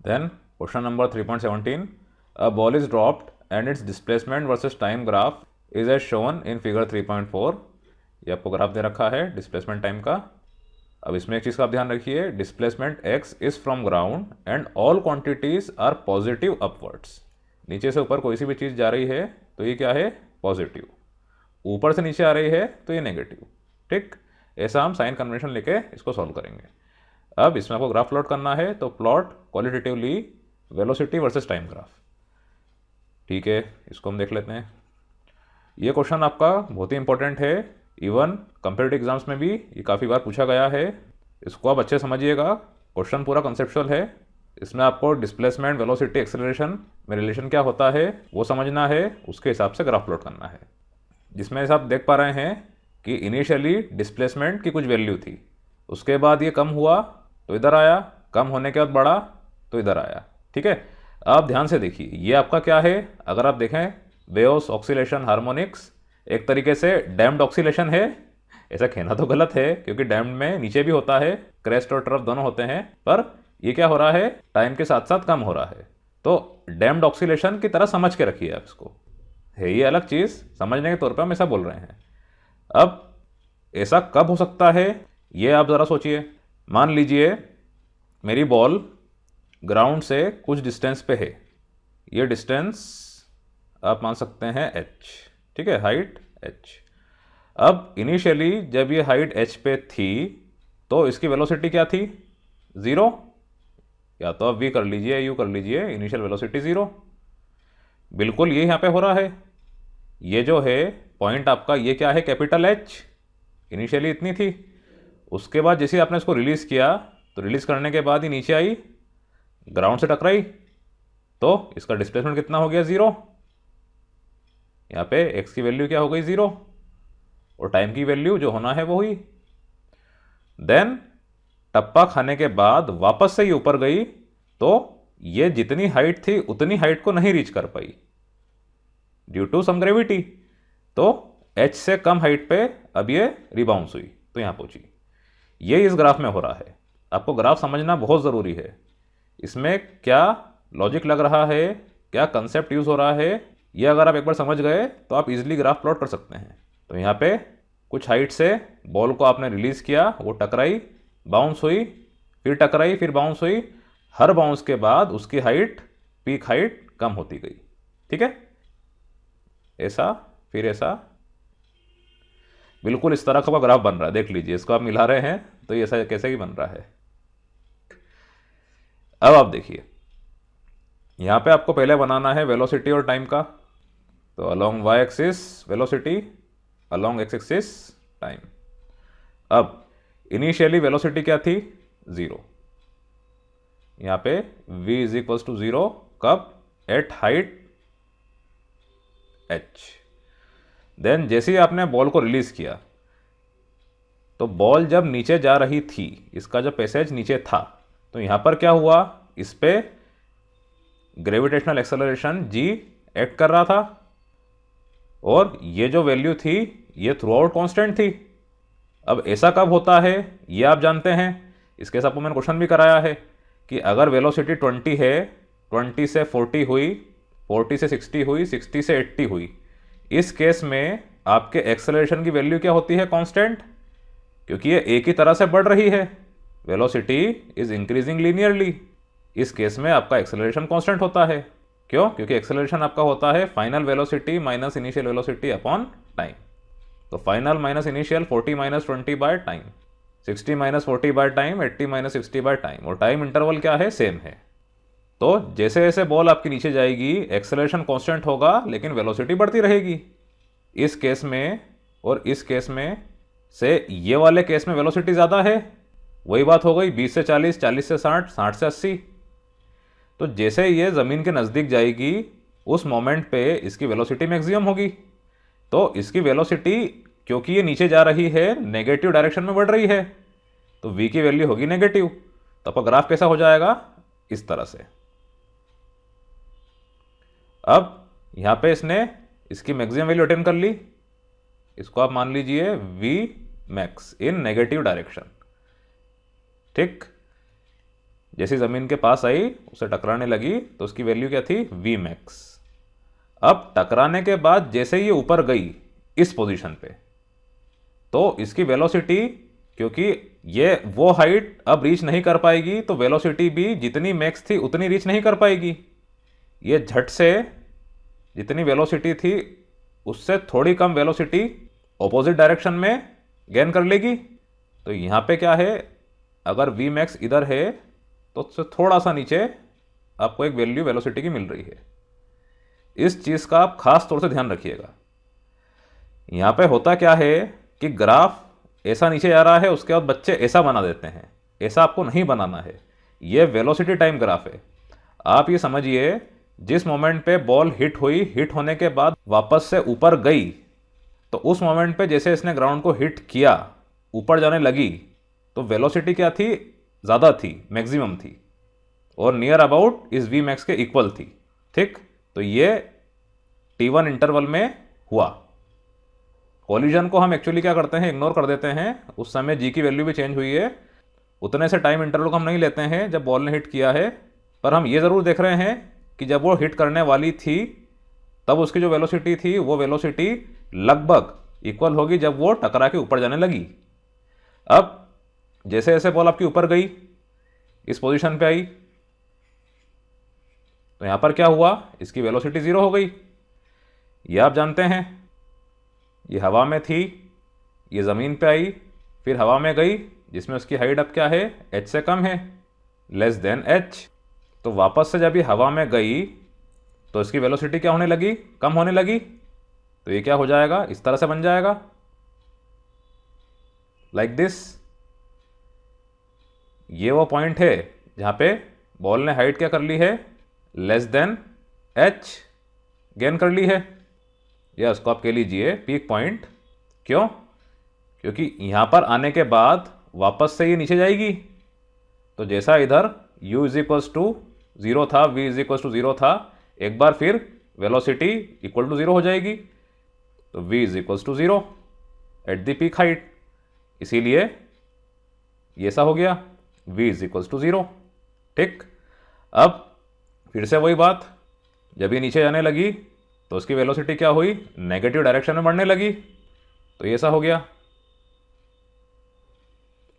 Then question number 3.17, a ball is dropped and its displacement versus time graph is as shown in figure 3.4। ये आपको graph दे रखा है displacement time का। अब इसमें एक चीज़ का आप ध्यान रखिए, displacement x is from ground and all quantities are positive upwards. नीचे से ऊपर कोई सी भी चीज़ जा रही है तो ये क्या है, पॉजिटिव। ऊपर से नीचे आ रही है तो ये नेगेटिव। ठीक, ऐसा हम साइन कन्वेंशन लेके इसको सॉल्व करेंगे। अब इसमें आपको ग्राफ प्लॉट करना है, तो plot qualitatively velocity versus time graph. ठीक है, इसको हम देख लेते हैं। ये क्वेश्चन आपका बहुत ही इंपॉर्टेंट है, इवन कंपेटिटिव एग्जाम्स में भी ये काफ़ी बार पूछा गया है। इसको आप अच्छे समझिएगा, क्वेश्चन पूरा कंसेप्चुअल है। इसमें आपको डिस्प्लेसमेंट, वेलोसिटी, एक्सेलरेशन में रिलेशन क्या होता है वो समझना है, उसके हिसाब से ग्राफ प्लॉट करना है। जिसमें आप देख पा रहे हैं कि इनिशियली डिस्प्लेसमेंट की कुछ वैल्यू थी, उसके बाद ये कम हुआ तो इधर आया, कम होने के बाद बढ़ा तो इधर आया। ठीक है, आप ध्यान से देखिए, ये आपका क्या है, अगर आप देखें वेव्स, ऑक्सीलेशन, हार्मोनिक्स, एक तरीके से डैम्ड ऑक्सीलेशन है। ऐसा कहना तो गलत है क्योंकि डैम्ड में नीचे भी होता है, क्रेस्ट और ट्रफ दोनों होते हैं, पर ये क्या हो रहा है, टाइम के साथ साथ कम हो रहा है। तो डैम्ड ऑक्सीलेशन की तरह समझ के रखिए आप इसको, है ये अलग चीज़, समझने के तौर पे हम ऐसा बोल रहे हैं। अब ऐसा कब हो सकता है ये आप ज़रा सोचिए। मान लीजिए मेरी बॉल ग्राउंड से कुछ डिस्टेंस पे है, ये डिस्टेंस आप मान सकते हैं h। ठीक है, हाइट h। अब इनिशियली जब ये हाइट h पे थी तो इसकी वेलोसिटी क्या थी, 0। या तो आप v कर लीजिए, u कर लीजिए, इनिशियल वेलोसिटी 0। बिल्कुल ये यहाँ पे हो रहा है। ये जो है पॉइंट आपका, ये क्या है, कैपिटल H, इनिशियली इतनी थी। उसके बाद जैसे आपने इसको रिलीज़ किया तो रिलीज़ करने के बाद ही नीचे आई, ग्राउंड से टकराई, तो इसका डिस्प्लेसमेंट कितना हो गया, 0। यहाँ पे x की वैल्यू क्या हो गई, 0, और टाइम की वैल्यू जो होना है वो हुई। देन टप्पा खाने के बाद वापस से ये ऊपर गई तो ये जितनी हाइट थी उतनी हाइट को नहीं रीच कर पाई ड्यू टू सम ग्रेविटी, तो h से कम हाइट पे अब ये रिबाउंस हुई तो यहाँ पहुंची। ये इस ग्राफ में हो रहा है। आपको ग्राफ समझना बहुत ज़रूरी है, इसमें क्या लॉजिक लग रहा है, क्या कंसेप्ट यूज़ हो रहा है, ये अगर आप एक बार समझ गए तो आप इजीली ग्राफ प्लॉट कर सकते हैं। तो यहाँ पे कुछ हाइट से बॉल को आपने रिलीज़ किया, वो टकराई, बाउंस हुई, फिर टकराई, फिर बाउंस हुई। हर बाउंस के बाद उसकी हाइट, पीक हाइट कम होती गई। ठीक है, ऐसा फिर ऐसा, बिल्कुल इस तरह का ग्राफ बन रहा है। देख लीजिए, इसको आप मिला रहे हैं तो ये ऐसा कैसे ही बन रहा है। अब आप देखिए, यहाँ पे आपको पहले बनाना है वेलोसिटी और टाइम का। तो along y axis velocity, along x axis time. अब इनिशियली वेलोसिटी क्या थी, 0। यहाँ पे v इज इक्वल्स टू 0, कब, एट हाइट h। देन जैसे ही आपने बॉल को रिलीज किया तो बॉल जब नीचे जा रही थी, इसका जो पैसेज नीचे था, तो यहाँ पर क्या हुआ, इस पे ग्रेविटेशनल एक्सेलरेशन g एक्ट कर रहा था, और ये जो वैल्यू थी ये थ्रू आउट कॉन्स्टेंट थी। अब ऐसा कब होता है ये आप जानते हैं, इसके साथ मैंने क्वेश्चन भी कराया है कि अगर वेलोसिटी 20 है, 20 से 40 हुई, 40 से 60 हुई, 60 से 80 हुई, इस केस में आपके एक्सेलरेशन की वैल्यू क्या होती है, कांस्टेंट, क्योंकि ये एक ही तरह से बढ़ रही है, वेलोसिटी इज इंक्रीजिंग लीनियरली। इस केस में आपका एक्सेलरेशन कांस्टेंट होता है। क्यों, क्योंकि एक्सेलरेशन आपका होता है final velocity minus initial velocity upon time. तो final minus initial 40 minus 20 by time, 60 minus 40 by time, 80 minus 60 by time, और टाइम इंटरवल क्या है, सेम है। तो जैसे जैसे बॉल आपकी नीचे जाएगी एक्सेलरेशन कांस्टेंट होगा लेकिन वेलोसिटी बढ़ती रहेगी। इस केस में और इस केस में से ये वाले केस में वेलोसिटी ज़्यादा है, वही बात हो गई 20 से 40, 40 से 60, 60 से 80। तो जैसे ये ज़मीन के नज़दीक जाएगी उस मोमेंट पे इसकी वेलोसिटी मैक्सिमम होगी। तो इसकी वेलोसिटी, क्योंकि ये नीचे जा रही है, नेगेटिव डायरेक्शन में बढ़ रही है, तो v की वैल्यू होगी नेगेटिव। तो आपका ग्राफ कैसा हो जाएगा, इस तरह से। अब यहाँ पे इसने इसकी मैक्सिमम वैल्यू अटेन कर ली, इसको आप मान लीजिए v मैक्स इन नेगेटिव डायरेक्शन। ठीक, जैसी ज़मीन के पास आई उसे टकराने लगी तो उसकी वैल्यू क्या थी, वी मैक्स। अब टकराने के बाद जैसे ये ऊपर गई इस पोजीशन पे, तो इसकी वेलोसिटी, क्योंकि ये वो हाइट अब रीच नहीं कर पाएगी, तो वेलोसिटी भी जितनी मैक्स थी उतनी रीच नहीं कर पाएगी। ये झट से जितनी वेलोसिटी थी उससे थोड़ी कम वेलोसिटी ऑपोजिट डायरेक्शन में गेन कर लेगी। तो यहाँ पे क्या है, अगर वी मैक्स इधर है तो उससे थोड़ा सा नीचे आपको एक वैल्यू वेलोसिटी की मिल रही है। इस चीज़ का आप खास तौर से ध्यान रखिएगा। यहाँ पे होता क्या है कि ग्राफ ऐसा नीचे जा रहा है, उसके बाद बच्चे ऐसा बना देते हैं। ऐसा आपको नहीं बनाना है, ये वेलोसिटी टाइम ग्राफ है। आप ये समझिए, जिस मोमेंट पे बॉल हिट हुई, हिट होने के बाद वापस से ऊपर गई, तो उस मोमेंट पे जैसे इसने ग्राउंड को हिट किया, ऊपर जाने लगी, तो वेलोसिटी क्या थी, ज़्यादा थी, मैक्सिमम थी, और नियर अबाउट इस वी मैक्स के इक्वल थी। ठीक, तो ये T1 इंटरवल में हुआ। कोलिजन को हम एक्चुअली क्या करते हैं, इग्नोर कर देते हैं। उस समय जी की वैल्यू भी चेंज हुई है, उतने से टाइम इंटरवल को हम नहीं लेते हैं जब बॉल ने हिट किया है। पर हम ये ज़रूर देख रहे हैं कि जब वो हिट करने वाली थी तब उसकी जो वेलोसिटी थी वो वेलोसिटी लगभग इक्वल होगी जब वो टकरा के ऊपर जाने लगी। अब जैसे जैसे बॉल आपकी ऊपर गई, इस पोजीशन पे आई, तो यहाँ पर क्या हुआ, इसकी वेलोसिटी 0 हो गई। ये आप जानते हैं, ये हवा में थी, ये ज़मीन पे आई, फिर हवा में गई, जिसमें उसकी हाइट अब क्या है, h से कम है, लेस देन h। तो वापस से जब ये हवा में गई तो इसकी वेलोसिटी क्या होने लगी, कम होने लगी। तो ये क्या हो जाएगा, इस तरह से बन जाएगा, लाइक दिस। ये वो पॉइंट है जहाँ पे बॉल ने हाइट क्या कर ली है, लेस देन h गेन कर ली है, या उसको आप कह लीजिए पीक पॉइंट। क्यों, क्योंकि यहाँ पर आने के बाद वापस से ये नीचे जाएगी। तो जैसा इधर u इज इक्वल्स टू 0 था, v इज इक्वल्स टू 0 था, एक बार फिर वेलोसिटी इक्वल टू 0 हो जाएगी। तो v is equals to 0 at the peak height, इसीलिए ये ऐसा हो गया, v इज इक्वल्स टू 0। ठीक, अब फिर से वही बात, जब ये नीचे जाने लगी तो उसकी वेलोसिटी क्या हुई, नेगेटिव डायरेक्शन में बढ़ने लगी। तो ये ऐसा हो गया।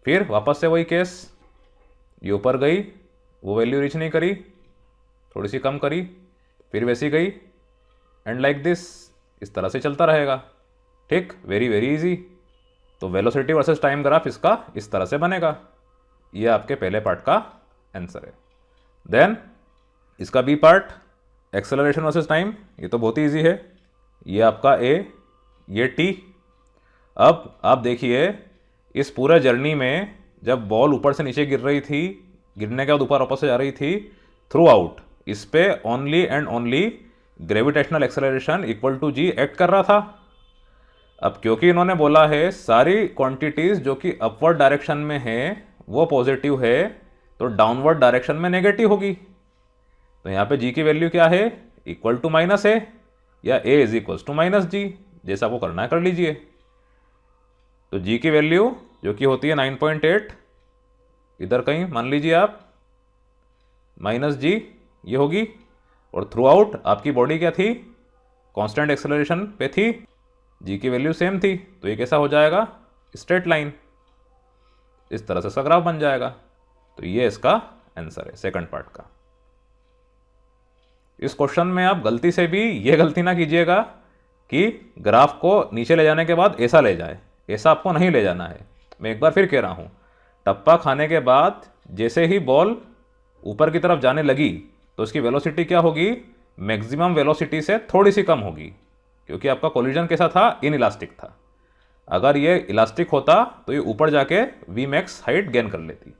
फिर वापस से वही केस, ये ऊपर गई, वो वैल्यू रीच नहीं करी, थोड़ी सी कम करी, फिर वैसी गई, एंड लाइक दिस, इस तरह से चलता रहेगा। ठीक, वेरी वेरी इजी। तो वेलोसिटी वर्सेस टाइम ग्राफ इसका इस तरह से बनेगा। ये आपके पहले पार्ट का आंसर है। देन इसका B part, acceleration versus time, ये तो बहुत ही ईजी है। ये आपका ए, ये टी। अब आप देखिए, इस पूरे जर्नी में जब बॉल ऊपर से नीचे गिर रही थी, गिरने के बाद ऊपर वापस से जा रही थी, थ्रू आउट इस पे only and only gravitational acceleration equal to g act कर रहा था। अब क्योंकि इन्होंने बोला है सारी क्वांटिटीज जो कि अपवर्ड डायरेक्शन में है वो पॉजिटिव है, तो डाउनवर्ड डायरेक्शन में नेगेटिव होगी। तो यहाँ पे g की वैल्यू क्या है, इक्वल टू माइनस है, या a is equal to minus G, जैसा आपको करना है कर लीजिए। तो g की वैल्यू जो कि होती है 9.8, इधर कहीं मान लीजिए आप, माइनस जी ये होगी, और थ्रू आउट आपकी बॉडी क्या थी, कांस्टेंट एक्सेलरेशन पे थी, g की वैल्यू सेम थी। तो ये कैसा हो जाएगा, स्ट्रेट लाइन, इस तरह से इसका ग्राफ बन जाएगा। तो ये इसका आंसर है सेकंड पार्ट का। इस क्वेश्चन में आप गलती से भी ये गलती ना कीजिएगा कि ग्राफ को नीचे ले जाने के बाद ऐसा ले जाए, ऐसा आपको नहीं ले जाना है। मैं एक बार फिर कह रहा हूँ, टप्पा खाने के बाद जैसे ही बॉल ऊपर की तरफ जाने लगी तो उसकी वेलोसिटी क्या होगी, मैक्सिमम वेलोसिटी से थोड़ी सी कम होगी, क्योंकि आपका कोलिजन कैसा था, इन इलास्टिक था। अगर ये इलास्टिक होता तो ये ऊपर जाके वी मैक्स हाइट गेन कर लेती।